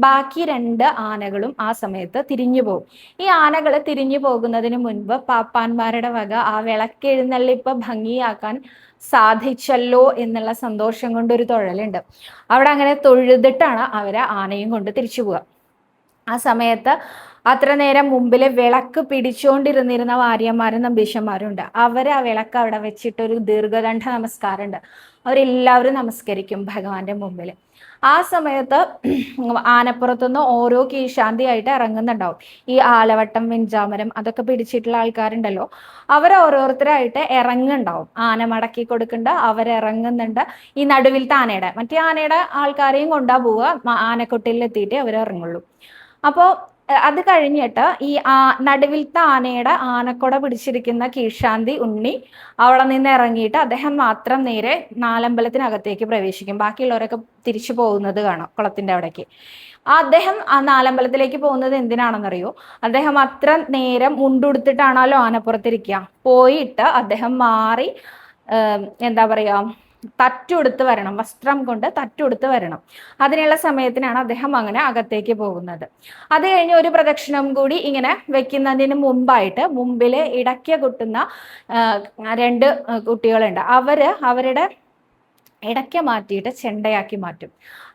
ബാക്കി 2 ആനകളും ആ സമയത്ത് തിരിഞ്ഞു പോകും. ഈ ആനകൾ തിരിഞ്ഞു പോകുന്നതിന് മുൻപ് പാപ്പാന്മാരുടെ വക ആ വിളക്കെഴുന്നള്ളിപ്പ് ഭംഗിയാക്കാൻ സാധിച്ചല്ലോ എന്നുള്ള സന്തോഷം കൊണ്ട് ഒരു തൊഴലുണ്ട്. അവിടെ അങ്ങനെ തൊഴുതിട്ടാണ് അവരെ ആനയും കൊണ്ട് തിരിച്ചു പോവുക. ആ സമയത്ത് അത്ര നേരം മുമ്പിലെ വിളക്ക് പിടിച്ചുകൊണ്ടിരുന്നിരുന്ന വാര്യന്മാരും നമ്പീശന്മാരും ഉണ്ട്. അവർ ആ വിളക്ക് അവിടെ വെച്ചിട്ട് ഒരു ദീർഘദണ്ഡ നമസ്കാരമുണ്ട്. അവരെല്ലാവരും നമസ്കരിക്കും ഭഗവാന്റെ മുമ്പിൽ. ആ സമയത്ത് ആനപ്പുറത്തുനിന്ന് ഓരോ കീഴ്ശാന്തിയായിട്ട് ഇറങ്ങുന്നുണ്ടാവും. ഈ ആലവട്ടം, വെഞ്ചാമരം അതൊക്കെ പിടിച്ചിട്ടുള്ള ആൾക്കാരുണ്ടല്ലോ, അവർ ഓരോരുത്തരായിട്ട് ഇറങ്ങുന്നുണ്ടാവും. ആന മടക്കി കൊടുക്കണ്ട, അവരിറങ്ങുന്നുണ്ട്. ഈ നടുവിലത്തെ ആനയുടെ, മറ്റേ ആനയുടെ ആൾക്കാരെയും കൊണ്ടാ പോവുക. ആനക്കൊട്ടിലെത്തിയിട്ടേ അവർ ഇറങ്ങുള്ളൂ. അപ്പോൾ അത് കഴിഞ്ഞിട്ട് ഈ നടുവിലത്തെ ആനയുടെ ആനക്കൊട പിടിച്ചിരിക്കുന്ന കീഴ്ശാന്തി ഉണ്ണി അവിടെ നിന്ന് ഇറങ്ങിയിട്ട് അദ്ദേഹം മാത്രം നേരെ നാലമ്പലത്തിനകത്തേക്ക് പ്രവേശിക്കും. ബാക്കിയുള്ളവരൊക്കെ തിരിച്ചു പോകുന്നത് കാണാം കുളത്തിന്റെ അവിടേക്ക്. അദ്ദേഹം ആ നാലമ്പലത്തിലേക്ക് പോകുന്നത് എന്തിനാണെന്നറിയോ? അദ്ദേഹം അത്ര നേരം മുണ്ടുടുത്തിട്ടാണല്ലോ ആനപ്പുറത്തിരിക്കുക. പോയിട്ട് അദ്ദേഹം മാറി എന്താ പറയാ തറ്റുടുത്ത് വരണം, വസ്ത്രം കൊണ്ട് തറ്റുടുത്ത് വരണം. അതിനുള്ള സമയത്തിനാണ് അദ്ദേഹം അങ്ങനെ അകത്തേക്ക് പോകുന്നത്. അത് കഴിഞ്ഞ് ഒരു പ്രദക്ഷിണം കൂടി ഇങ്ങനെ വെക്കുന്നതിന് മുമ്പായിട്ട് മുമ്പില് ഇടയ്ക്ക് കൊട്ടുന്ന 2 കുട്ടികളുണ്ട്. അവരുടെ ഇടയ്ക്ക് മാറ്റിയിട്ട് ചെണ്ടയാക്കി മാറ്റും.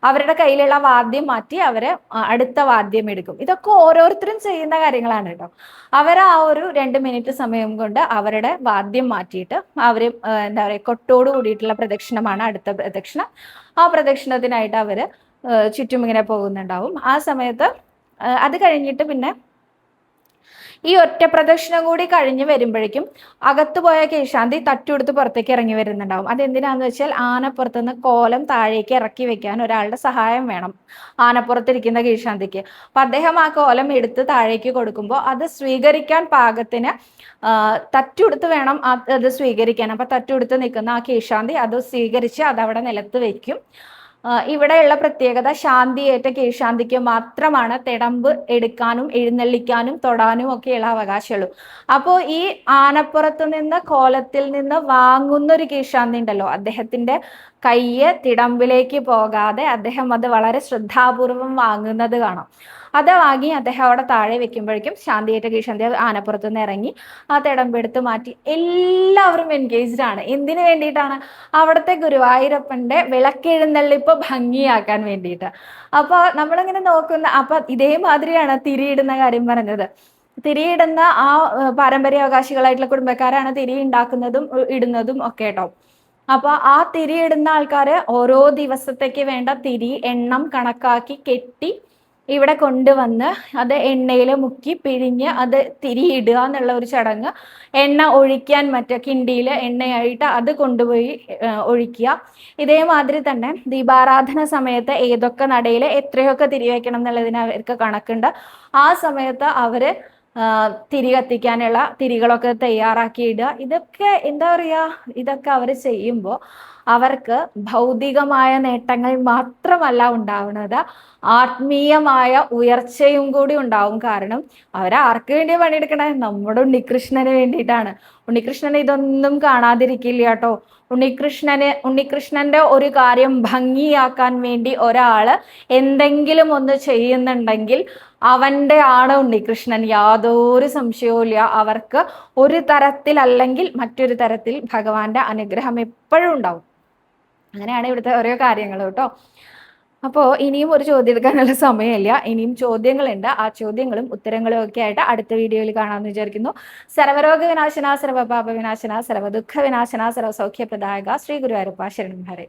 അവരുടെ കയ്യിലുള്ള വാദ്യം മാറ്റി അവര് അടുത്ത വാദ്യം എടുക്കും. ഇതൊക്കെ ഓരോരുത്തരും ചെയ്യുന്ന കാര്യങ്ങളാണ് കേട്ടോ. അവർ ആ ഒരു 2 മിനിറ്റ് സമയം കൊണ്ട് അവരുടെ വാദ്യം മാറ്റിയിട്ട് അവര് എന്താ പറയുക കൊട്ടോട് കൂടിയിട്ടുള്ള പ്രദക്ഷിണമാണ് അടുത്ത പ്രദക്ഷിണം. ആ പ്രദക്ഷിണത്തിനായിട്ട് അവര് ചുറ്റും ഇങ്ങനെ പോകുന്നുണ്ടാവും. ആ സമയത്ത് അത് കഴിഞ്ഞിട്ട് പിന്നെ ഈ ഒറ്റ പ്രദക്ഷിണം കൂടി കഴിഞ്ഞ് വരുമ്പോഴേക്കും അകത്തു പോയ കീഴ്ശാന്തി തട്ടുകൊടുത്ത് പുറത്തേക്ക് ഇറങ്ങി വരുന്നുണ്ടാവും. അതെന്തിനാന്ന് വെച്ചാൽ ആനപ്പുറത്തുനിന്ന് കോലം താഴേക്ക് ഇറക്കി വെക്കാൻ ഒരാളുടെ സഹായം വേണം ആനപ്പുറത്തിരിക്കുന്ന കീഴ്ശാന്തിക്ക്. അപ്പൊ അദ്ദേഹം ആ കോലം എടുത്ത് താഴേക്ക് കൊടുക്കുമ്പോൾ അത് സ്വീകരിക്കാൻ പാകത്തിന് തട്ടുകൊടുത്ത് വേണം അത് സ്വീകരിക്കാൻ. അപ്പൊ തട്ടുകൊടുത്ത് നിൽക്കുന്ന ആ കീഴ്ശാന്തി അത് സ്വീകരിച്ച് അതവിടെ നിലത്ത് വെക്കും. ഇവിടെയുള്ള പ്രത്യേകത ശാന്തിയേറ്റ കീഴ്ശാന്തിക്ക് മാത്രമാണ് തിടമ്പ് എടുക്കാനും എഴുന്നള്ളിക്കാനും തൊടാനും ഒക്കെയുള്ള അവകാശമുള്ളൂ. അപ്പോൾ ഈ ആനപ്പുറത്ത് നിന്ന് കോലത്തിൽ നിന്ന് വാങ്ങുന്ന ഒരു കീഴ്ശാന്തി ഉണ്ടല്ലോ, അദ്ദേഹത്തിന്റെ കയ്യ് തിടമ്പിലേക്ക് പോകാതെ അദ്ദേഹം അത് വളരെ ശ്രദ്ധാപൂർവം വാങ്ങുന്നത് കാണാം. അത് വാങ്ങി അദ്ദേഹം അവിടെ താഴെ വെക്കുമ്പോഴേക്കും ശാന്തിയേറ്റ കീഴ്ശാന്തി ആനപ്പുറത്ത് നിന്ന് ഇറങ്ങി ആ തിടമ്പെടുത്ത് മാറ്റി. എല്ലാവരും എൻഗേജ്ഡ് ആണ്. എന്തിനു വേണ്ടിയിട്ടാണ്? അവിടുത്തെ ഗുരുവായൂരപ്പന്റെ വിളക്കെഴുന്നള്ളിപ്പ് ഭംഗിയാക്കാൻ വേണ്ടിയിട്ട്. അപ്പൊ നമ്മളിങ്ങനെ നോക്കുന്ന, അപ്പൊ ഇതേമാതിരിയാണ് തിരിയിടുന്ന കാര്യം പറഞ്ഞത്. തിരിയിടുന്ന ആ പാരമ്പര്യാവകാശികളായിട്ടുള്ള കുടുംബക്കാരാണ് തിരി ഉണ്ടാക്കുന്നതും ഇടുന്നതും ഒക്കെ കേട്ടോ. അപ്പൊ ആ തിരി ഇടുന്ന ആൾക്കാര് ഓരോ ദിവസത്തേക്ക് വേണ്ട തിരി എണ്ണം കണക്കാക്കി കെട്ടി ഇവിടെ കൊണ്ടുവന്ന് അത് എണ്ണയിൽ മുക്കി പിഴിഞ്ഞ് അത് തിരിയിടുക എന്നുള്ള ഒരു ചടങ്ങ്. എണ്ണ ഒഴിക്കാൻ കിണ്ടിയിൽ എണ്ണയായിട്ട് അത് കൊണ്ടുപോയി ഒഴിക്കുക. ഇതേമാതിരി തന്നെ ദീപാരാധന സമയത്ത് ഏതൊക്കെ നടയിൽ എത്രയൊക്കെ തിരി വയ്ക്കണം എന്നുള്ളതിന് അവർക്ക് കണക്കുണ്ട്. ആ സമയത്ത് അവര് തിരി കത്തിക്കാനുള്ള തിരികളൊക്കെ തയ്യാറാക്കിയിടുക. ഇതൊക്കെ എന്താ പറയുക, ഇതൊക്കെ അവർ ചെയ്യുമ്പോൾ അവർക്ക് ഭൗതികമായ നേട്ടങ്ങൾ മാത്രമല്ല ഉണ്ടാവുന്നത്, ആത്മീയമായ ഉയർച്ചയും കൂടി ഉണ്ടാവും. കാരണം അവരാർക്ക് വേണ്ടിയാണ് പണിയെടുക്കണേ? നമ്മുടെ ഉണ്ണികൃഷ്ണന് വേണ്ടിയിട്ടാണ്. ഉണ്ണികൃഷ്ണൻ ഇതൊന്നും കാണാതിരിക്കില്ല കേട്ടോ. ഉണ്ണികൃഷ്ണന്റെ ഒരു കാര്യം ഭംഗിയാക്കാൻ വേണ്ടി ഒരാള് എന്തെങ്കിലും ഒന്ന് ചെയ്യുന്നുണ്ടെങ്കിൽ അവന്റെ ആണ് ഉണ്ണികൃഷ്ണൻ, യാതൊരു സംശയവും ഇല്ല. അവർക്ക് ഒരു തരത്തിലല്ലെങ്കിൽ മറ്റൊരു തരത്തിൽ ഭഗവാന്റെ അനുഗ്രഹം എപ്പോഴും ഉണ്ടാവും. അങ്ങനെയാണ് ഇവിടുത്തെ ഓരോ കാര്യങ്ങൾ കേട്ടോ. അപ്പോൾ ഇനിയും ഒരു ചോദ്യം എടുക്കാനുള്ള സമയമില്ല, ഇനിയും ചോദ്യങ്ങളുണ്ട്. ആ ചോദ്യങ്ങളും ഉത്തരങ്ങളും ഒക്കെ ആയിട്ട് അടുത്ത വീഡിയോയിൽ കാണാമെന്ന് വിചാരിക്കുന്നു. സർവരോഗ വിനാശന, സർവപാപ വിനാശന, സർവദുഃഖ വിനാശന, സർവസൗഖ്യപ്രദായക ശ്രീ ഗുരുവായൂരപ്പ ശരണം ഹരേ.